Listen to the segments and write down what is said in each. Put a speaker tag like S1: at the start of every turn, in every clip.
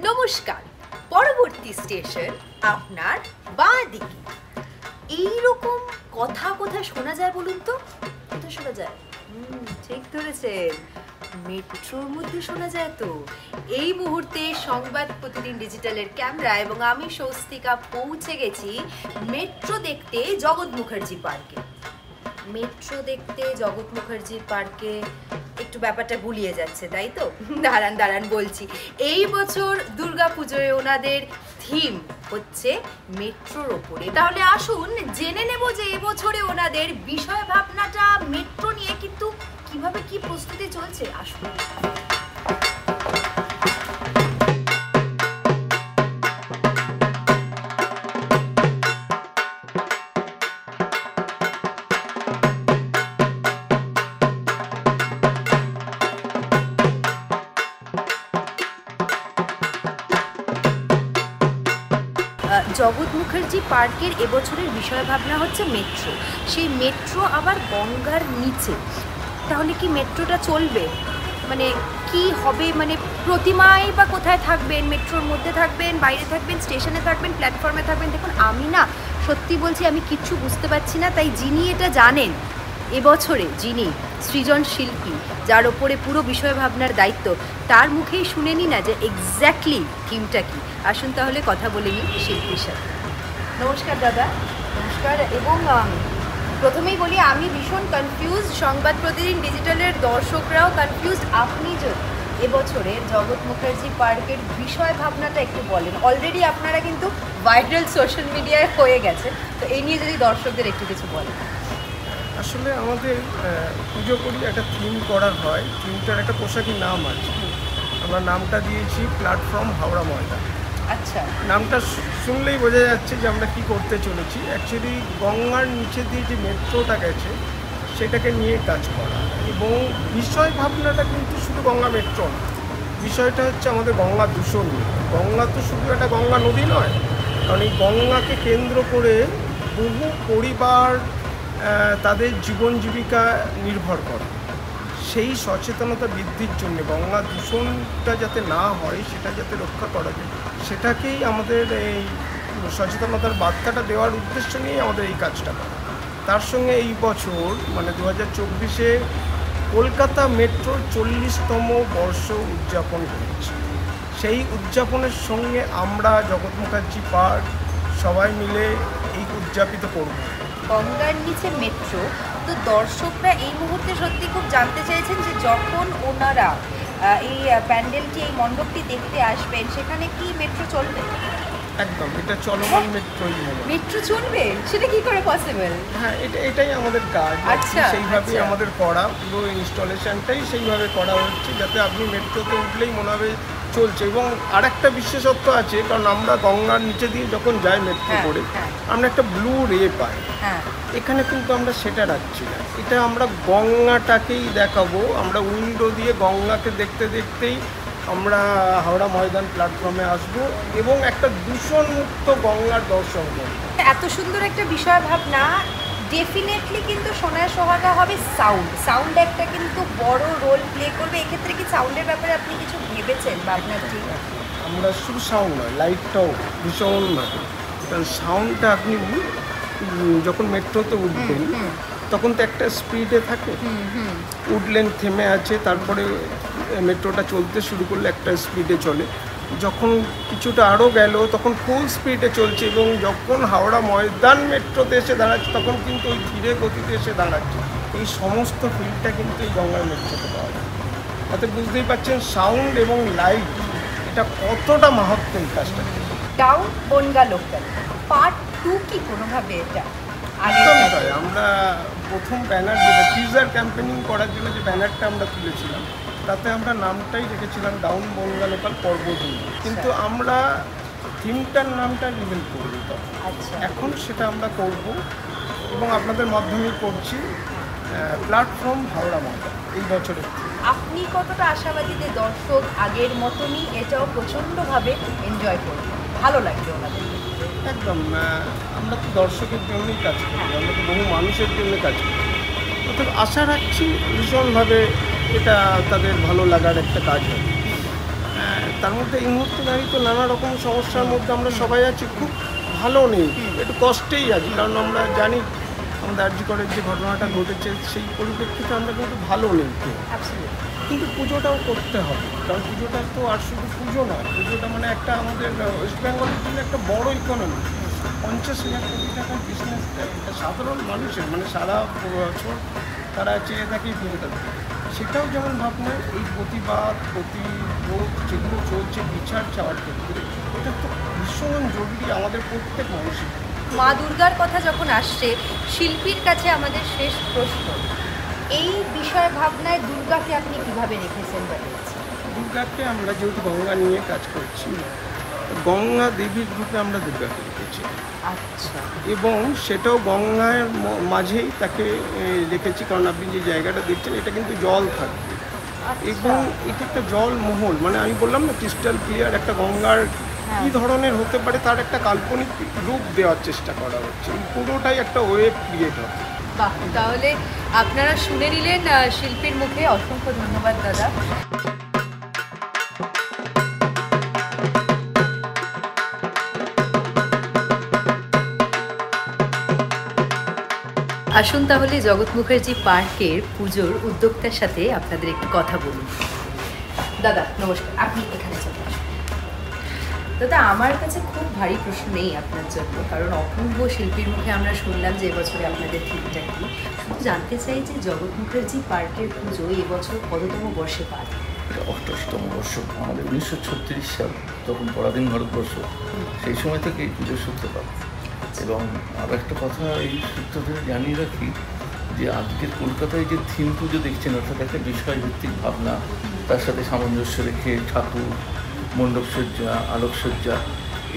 S1: নমস্কার। পরবর্তী স্টেশন আপনার বাঁ দিকে। এইরকম কথা কোথায় শোনা যায় বলুন তো? কোথায় শোনা যায়? ঠিক ধরেছেন, মেট্রোর মধ্যে শোনা যায় তো। এই মুহূর্তে সংবাদ প্রতিদিন ডিজিটালের ক্যামেরা এবং আমি স্বস্তিকা পৌঁছে গেছি মেট্রো দেখতে জগৎ মুখার্জি পার্কে। মেট্রো দেখতে জগৎ মুখার্জির পার্কে একটু ব্যাপারটা গুলিয়ে যাচ্ছে, তাই তো? দাঁড়ান বলছি। এই বছর দুর্গাপুজোয় ওনাদের থিম হচ্ছে মেট্রোর ওপরে। তাহলে আসুন জেনে নেব যে এবছরে ওনাদের বিষয় ভাবনাটা মেট্রো নিয়ে কিন্তু কিভাবে কি প্রস্তুতি চলছে। আসুন। জগৎ মুখার্জি পার্কের এবছরের বিষয় ভাবনা হচ্ছে মেট্রো। সেই মেট্রো আবার গঙ্গার নিচে। তাহলে কি মেট্রোটা চলবে? মানে কি হবে? মানে প্রতিমাই বা কোথায় থাকবেন? মেট্রোর মধ্যে থাকবেন, বাইরে থাকবেন, স্টেশনে থাকবেন, প্ল্যাটফর্মে থাকবেন? দেখুন, আমি না সত্যি বলছি, আমি কিচ্ছু বুঝতে পারছি না। তাই যিনি এটা জানেন, এবছরে যিনি সৃজন শিল্পী, যার ওপরে পুরো বিষয় ভাবনার দায়িত্ব, তার মুখেই শুনে নি না যে এক্স্যাক্টলি থিমটা কি। আসুন তাহলে কথা বলে নিই শিল্পীর সাথে। নমস্কার দাদা। নমস্কার। এবং প্রথমেই বলি, আমি ভীষণ কনফিউজ, সংবাদ প্রতিদিন ডিজিটালের দর্শকরাও কনফিউজ। আপনি যদি এবছরের জগৎ মুখার্জি পার্কের বিষয় ভাবনাটা একটু বলেন। অলরেডি আপনারা কিন্তু ভাইরাল সোশ্যাল মিডিয়ায় হয়ে গেছে, তো এই নিয়ে যদি দর্শকদের একটু কিছু বলেন।
S2: আসলে আমাদের পুজো করি, একটা থিম করা হয়। থিমটার একটা পোশাকি নাম আছে। আমরা নামটা দিয়েছি প্ল্যাটফর্ম হাওড়া ময়দান।
S1: আচ্ছা।
S2: নামটা শুনলেই বোঝা যাচ্ছে যে আমরা কি করতে চলেছি। অ্যাকচুয়ালি গঙ্গার নিচে দিয়ে যে মেট্রোটা গেছে সেটাকে নিয়ে কাজ করা, এবং বিষয় ভাবনাটা কিন্তু শুধু গঙ্গা মেট্রো না। বিষয়টা হচ্ছে আমাদের গঙ্গা দূষণ নিয়ে। গঙ্গা তো শুধু একটা গঙ্গা নদী নয়, কারণ এই গঙ্গাকে কেন্দ্র করে বহু পরিবার তাদের জীবন জীবিকা নির্ভর করে। সেই সচেতনতা বৃদ্ধির জন্য গঙ্গা দূষণটা যাতে না হয়, সেটা যাতে রক্ষা করা যায়, সেটাকেই আমাদের এই সচেতনতার বার্তাটা দেওয়ার উদ্দেশ্য নিয়ে আমাদের এই কাজটা করা। তার সঙ্গে এই বছর মানে 2024-এ কলকাতা মেট্রোর 40তম বর্ষ উদযাপন করেছি। সেই উদযাপনের সঙ্গে আমরা জগৎ মুখার্জি পার্ক সবাই মিলে এই উদযাপিত করব।
S1: গঙ্গার নিচে মেট্রো, তো দর্শকরা এই মুহূর্তে সত্যি খুব জানতে চাইছেন যে যখন ওনারা এই প্যান্ডেলটি, এই মণ্ডপটি দেখতে আসবেন, সেখানে কি মেট্রো চলবে?
S2: একদম, এটা চলমান মেট্রোই হবে।
S1: মেট্রো চলবে? সেটা কি করে পসিবল?
S2: হ্যাঁ, এটাই আমাদের কাজ।
S1: আচ্ছা,
S2: সেইভাবেই আমাদের করা, পুরো ইনস্টলেশনটাই সেইভাবে করা হচ্ছে যাতে আপনি মেট্রোতে উঠলেই মনে হবে চলছে। এবং আরেকটা বিশেষত্ব আছে, কারণ আমরা গঙ্গার নিচে দিয়ে যখন যাই মেট্রো করে, আমরা একটা ব্লু রে পাই। এখানে কিন্তু আমরা সেটা রাখছি না। এটা আমরা গঙ্গাটাকেই দেখাবো। আমরা উইন্ডো দিয়ে গঙ্গাকে দেখতে দেখতেই আমরা হাওড়া ময়দান প্ল্যাটফর্মে আসবো এবং একটা দূষণমুক্ত গঙ্গার দর্শন করবো।
S1: এত সুন্দর একটা বিষয় ভাবনা, ডেফিনেটলি কিন্তু সোনায় সোহাগা হবে। সাউন্ড একটা কিন্তু বড় রোল প্লে করবে। এক্ষেত্রে কি সাউন্ডের ব্যাপারে আপনি কিছু ভেবেছেন বা আপনার ঠিক?
S2: আমরা শুধু সাউন্ড নয়, লাইটটাও ভীষণভাবে, কারণ সাউন্ডটা আপনি যখন মেট্রোতে উঠবেন তখন তো একটা স্পিডে থাকে, উঠলেন, থেমে আছে, তারপরে মেট্রোটা চলতে শুরু করলে একটা স্পিডে চলে। যখন কিছুটা আরও গেল তখন ফুল স্পিডে চলছে, এবং যখন হাওড়া ময়দান মেট্রোতে এসে দাঁড়াচ্ছে তখন কিন্তু ওই ধীরে গতিতে এসে দাঁড়াচ্ছে। এই সমস্ত ফিলটা কিন্তু এই গঙ্গার মেট্রোতে পাওয়া যায়। তাতে বুঝতেই পারছেন সাউন্ড এবং লাইট এটা কতটা মাহাত্ম্য এই কাজটা।
S1: ডাউন বনগা লোকাল পার্ট 2 কি কোনোভাবে এটা?
S2: আমরা প্রথম ব্যানার যেটা টিজার ক্যাম্পেনিং করার জন্য যে ব্যানারটা আমরা তুলেছিলাম, তাতে আমরা নামটাই রেখেছিলাম ডাউন বনগা লোকাল পর্ব 2, কিন্তু আমরা থিমটার নামটা রিভিল করি।
S1: আচ্ছা,
S2: এখন সেটা আমরা করব এবং আপনাদের মাধ্যমেই করছি, প্ল্যাটফর্ম হাওড়া ময়দান এই বছরের।
S1: আপনি কতটা আশাবাদী যে দর্শক আগের মতনই এটাও প্রচণ্ডভাবে এনজয় করবে, ভালো লাগবে ওনাদের?
S2: একদম, আমরা তো দর্শকের জন্যই কাজ করি, আমরা তো বহু মানুষের জন্য কাজ করি। অর্থাৎ আশা রাখছি ভীষণভাবে এটা তাদের ভালো লাগার একটা কাজ হবে। তার মধ্যে এই মুহূর্তে দাঁড়িয়ে তো নানা রকম সমস্যার মধ্যে আমরা সবাই আছি, খুব ভালো নেই, একটু কষ্টেই আছি, কারণ আমরা জানি আমাদের আরজিকরের যে ঘটনাটা ঘটেছে সেই পরিপ্রেক্ষিতে আমরা কিন্তু ভালো নেই কেউ। কিন্তু পুজোটাও করতে হবে, কারণ পুজোটা তো আর শুধু পুজো নয়, পুজোটা মানে একটা আমাদের ওয়েস্ট বেঙ্গলের জন্য একটা বড় ইকোনমি, 50,000 কোটি টাকার বিজনেস, একটা সাধারণ মানুষের মানে সারা বছর তারা চেয়ে থাকে এই পুজোটা, সেটাও যেমন ভাবনা এই প্রতিবাদ প্রতিরোধ যেগুলো চলছে বিচার চাওয়ার ক্ষেত্রে, এটা তো ভীষণ জরুরি আমাদের প্রত্যেক মানুষের।
S1: মা দুর্গার কথা যখন আসছে, শিল্পীর কাছে আমাদের শেষ প্রশ্ন, এই বিষয় ভাবনায় দুর্গাকে আপনি কিভাবে রেখেছেন?
S2: দুর্গাকে আমরা যেহেতু গঙ্গা নিয়ে কাজ করছি, গঙ্গা দেবীর রূপে আমরা দুর্গাকে রেখেছি।
S1: আচ্ছা।
S2: এবং সেটাও গঙ্গার মাঝেই তাকে রেখেছি, কারণ আপনি যে জায়গাটা দেখছেন এটা কিন্তু জল থাকবে, এবং এটা একটা জল মহল, মানে আমি বললাম না ক্রিস্টাল ক্লিয়ার একটা গঙ্গার কী ধরনের হতে পারে তার একটা কাল্পনিক রূপ দেওয়ার চেষ্টা করা হচ্ছে, পুরোটাই একটা ওয়েব ক্রিয়েট হবে।
S1: বাহ, তাহলে আপনারা শুনে নিলেন শিল্পীর মুখে। অসংখ্য ধন্যবাদ দাদা। আসুন তাহলে জগৎ মুখার্জি পার্কের পুজোর উদ্যোক্তার সাথে আপনাদের একটু কথা বলুন। দাদা নমস্কার, আপনি এখানে চলে আসুন। দাদা, আমার কাছে খুব ভারী প্রশ্ন নেই আপনার জন্য, কারণ অপূর্ব শিল্পীর মুখে আমরা শুনলাম যে এবছরে আপনাদের থিমটা কি। শুধু জানতে চাই যে জগৎ মুখার্জি পার্কের পুজো এবছর কততম বর্ষে পার?
S3: এটা 28তম বর্ষ। আমাদের 1936 সাল তখন পরাধীন ভারতবর্ষ, সেই সময় থেকে এই পুজোর সূত্রপাত। এবং আরও একটা কথা এই সূত্র ধরে জানিয়ে রাখি যে আজকের কলকাতায় যে থিম পুজো দেখছেন, অর্থাৎ একটা বিষয়ভিত্তিক ভাবনা, তার সাথে সামঞ্জস্য রেখে ঠাকুর, মণ্ডপসজ্জা, আলোকসজ্জা,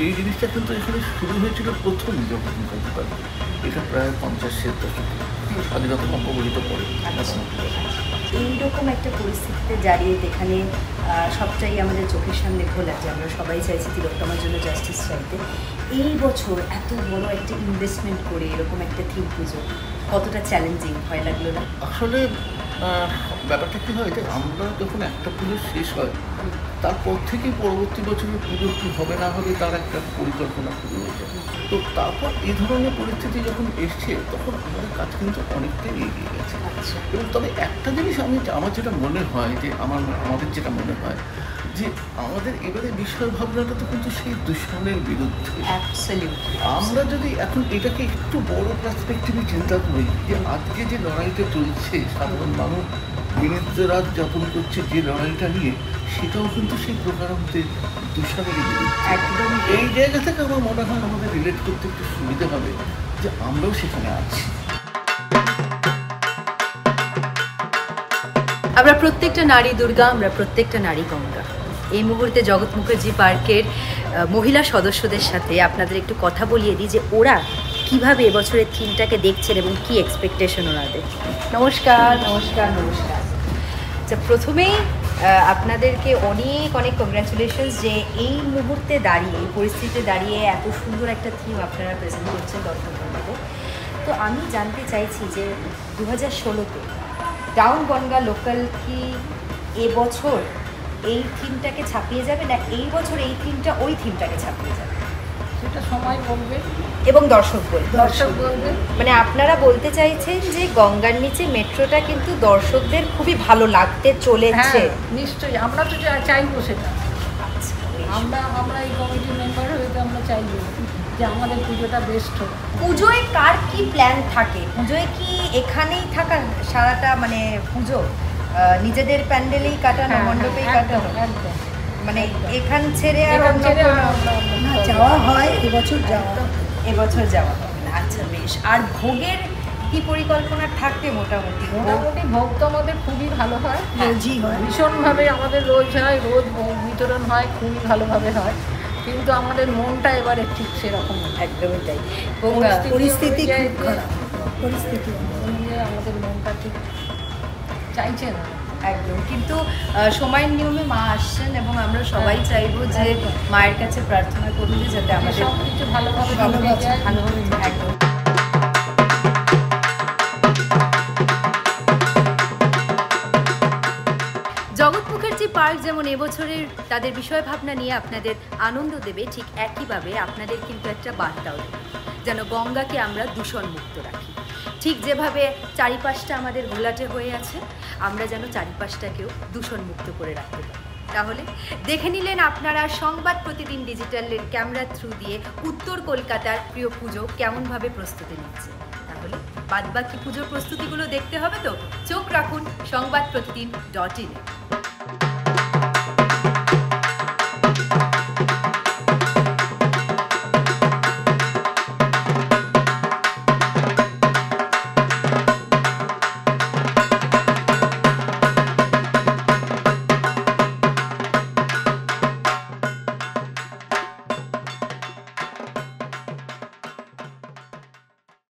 S3: এই জিনিসটা কিন্তু এখানে শুরু হয়েছিল প্রথম জগৎ মুখার্জি পার্কে। এটা প্রায় 50-এর দশকে স্বাধীনতা অপবহিত পরে।
S1: এইরকম একটা পরিস্থিতিতে দাঁড়িয়ে যেখানে সবটাই আমাদের চোখের সামনে ঘোলা, যে আমরা সবাই চাইছি তিলোত্তমার জন্য জাস্টিস চাইতে, এই বছর এত বড় একটা ইনভেস্টমেন্ট করে এরকম একটা থিম পুজো কতটা চ্যালেঞ্জিং ভয় লাগলো না?
S3: আসলে ব্যাপারটা কী হয়, যে আমরা যখন একটা পুজো শেষ হয় তারপর থেকেই পরবর্তী বছরের পুজো কী হবে না হবে তার একটা পরিকল্পনা শুরু হয়ে যায়। তো তারপর এই ধরনের পরিস্থিতি যখন এসছে তখন আমাদের কাজ কিন্তু অনেকটাই এগিয়ে গেছে। এবং তবে একটা জিনিস আমার যেটা মনে হয় যে আমাদের যেটা মনে হয় যে আমাদের এবারে বিষয় ভাবনাটা তো কিন্তু সেই দূষণের বিরুদ্ধে। আমরা যদি এখন এটাকে একটু বড় পার্সপেক্টিভে চিন্তা করি, যে আজকে যে লড়াইটা চলছে সাধারণ মানুষ দিনের রাত যাপন করছে যে লড়াইটা নিয়ে, সেটাও কিন্তু সেই প্রকারান্তে দূষণের বিরুদ্ধে।
S1: একদম
S3: এই জায়গা থেকে আমার মনে হয় আমাদের রিলেট করতে একটু সুবিধা হবে যে আমরাও সেখানে আছি।
S1: আমরা প্রত্যেকটা নারী দুর্গা, আমরা প্রত্যেকটা নারী গঙ্গা। এই মুহূর্তে জগৎ মুখার্জি পার্কের মহিলা সদস্যদের সাথে আপনাদের একটু কথা বলিয়ে দিই যে ওরা কিভাবে এবছরের থিমটাকে দেখছেন এবং কি এক্সপেকটেশন ওনাদের। নমস্কার নমস্কার নমস্কার। আচ্ছা, প্রথমেই আপনাদেরকে অনেক অনেক কংগ্র্যাচুলেশনস যে এই মুহূর্তে দাঁড়িয়ে, এই পরিস্থিতিতে দাঁড়িয়ে এত সুন্দর একটা থিম আপনারা প্রেজেন্ট করছেন দর্শকদের। তো আমি জানতে চাইছি যে 2016-তে ডাউন বনগাঁ লোকাল কি এবছর এই থিমটাকে ছাপিয়ে যাবে, না এই বছর এই থিমটা ওই থিমটাকে ছাপিয়ে যাবে?
S4: সেটা সময় বলবে
S1: এবং দর্শক
S4: বলবে।
S1: মানে আপনারা বলতে চাইছেন যে গঙ্গার নিচে মেট্রোটা কিন্তু দর্শকদের খুবই ভালো লাগতে চলেছে।
S4: নিশ্চয়ই, আমরা তো চাইবো সেটা। আমরা এই কমিটির মেম্বার হয়ে তো আমরা চাইবো যে আমাদের পুজোটা বেস্ট হোক।
S1: পুজোয় কার কি প্ল্যান থাকে? পুজোয় কি এখানেই থাকা সারাটা, মানে পুজো নিজেদের প্যান্ডেলেই কাটানো, মণ্ডপেই কাটানো,
S4: একদম
S1: মানে এখান ছেড়ে আর অন্য
S4: যাওয়া হয়? এবছর
S1: যাওয়া হবে না। আচ্ছা বেশ। আর ভোগের কি পরিকল্পনা থাকবে? মোটামুটি
S4: ভোগ তো আমাদের খুবই ভালো হয়,
S1: রোজই হয়,
S4: ভীষণভাবে আমাদের রোজ হয়, রোজ ভোগ বিতরণ হয়, খুবই ভালোভাবে হয়। কিন্তু আমাদের মনটা এবারে ঠিক সেরকম
S1: একদমই তাই।
S4: পরিস্থিতি অনুযায়ী আমাদের মনটা ঠিক চাইছে না
S1: একদম। কিন্তু সময়ের নিয়মে মা আসছেন এবং আমরা সবাই চাইবো যে মায়ের কাছে প্রার্থনা করতে যাতে আমাদের
S4: সব কিছু ভালোভাবে
S1: একদম। জগৎ মুখার্জি পার্ক যেমন এবছরের তাদের বিষয় ভাবনা নিয়ে আপনাদের আনন্দ দেবে, ঠিক একইভাবে আপনাদের কিন্তু একটা বার্তাও দেবে, যেন গঙ্গাকে আমরা দূষণমুক্ত রাখি। ঠিক যেভাবে চারিপাশটা আমাদের ঘোলাটে হয়ে আছে, আমরা যেন চারিপাশটাকেও দূষণমুক্ত করে রাখতে পারি। তাহলে দেখে নিলেন আপনারা সংবাদ প্রতিদিন ডিজিটালের ক্যামেরার থ্রু দিয়ে উত্তর কলকাতার প্রিয় পুজো কেমনভাবে প্রস্তুতি নিচ্ছে। তাহলে বাদবাকি পুজোর প্রস্তুতিগুলো দেখতে হবে তো, চোখ রাখুন সংবাদ প্রতিদিন .in-এ।